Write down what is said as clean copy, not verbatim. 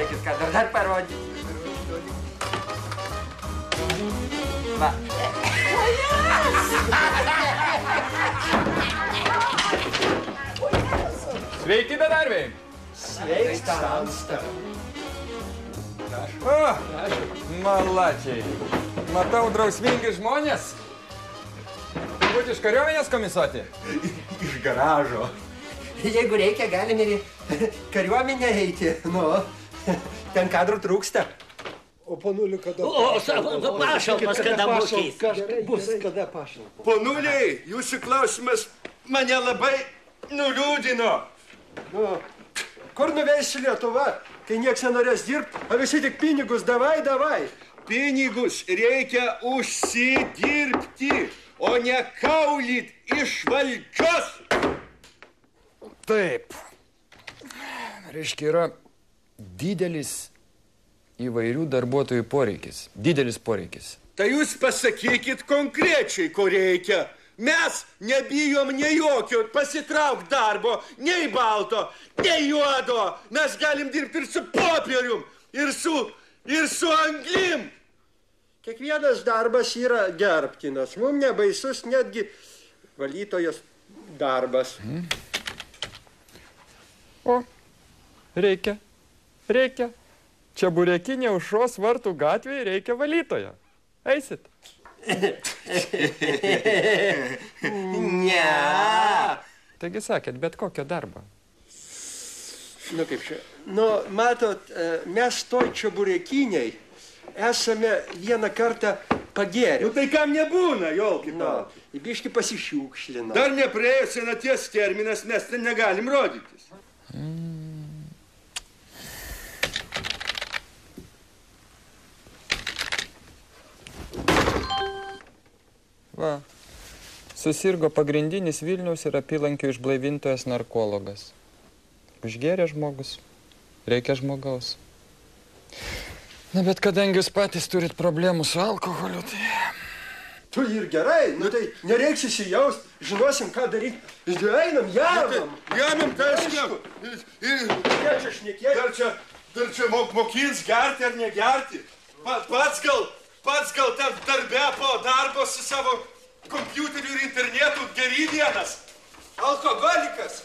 Žiūrėkit, ką dar parodyti. Va. Sveiki, bedarbiai. Sveiks, tamsta. O, malačiai. Matau drausmingi žmonės. Turbūt iš kariuomenės komisuoti? Iš garažo. Jeigu reikia, galim ir į kariuomenę eiti. Nu, ten kadrų trūksta. O ponuli kada? Pašalpas kada mokės? Bus kada pašalpas? Ponuliai, jūsų klausimas mane labai nuliūdino. Nu, kur nuveisi Lietuva, kai nieks nenorės dirbti, o visi tik pinigus davai. Pinigus reikia užsidirbti, o ne kaulyt iš valdžios. Taip. Reiškia, yra didelis įvairių darbuotojų poreikis. Didelis poreikis. Tai jūs pasakykit konkrečiai, ko reikia. Mes nebijom nei jokio pasitrauk darbo, nei balto, nei juodo. Mes galim dirbti ir su popierium, ir su anglim. Kiekvienas darbas yra gerbtinas. Mums nebaisus netgi valytojos darbas. O, reikia. Čia Burekinė Aušros vartų gatvėje reikia valytojo. Eisit? Ne. Taigi sakėt, bet kokio darbo. Nu kaip čia? Nu, matot, mes toj čia Burekiniai esame vieną kartą pagėrę. Nu tai kam nebūna, jolki tau? Biški pasišiukšlina. Dar nepraėjo senaties terminas, mes ten negalim rodytis. Va, susirgo pagrindinis Vilniaus ir apylankių išblaivintojas narkologas. Užgėrė žmogus, reikia žmogaus. Na, bet kadangi jūs patys turit problemų su alkoholiu, tai... Tu ir gerai, nu tai nereiks įsijaust, žinosim, ką daryti. Einam, Jamam, tai aišku. Kiek čia šnekėti? Dar čia mokins gerti ar negerti. Pats gal ten darbe po darbo su savo kompiuteriu ir internetu gery vienas. Alkoholikas.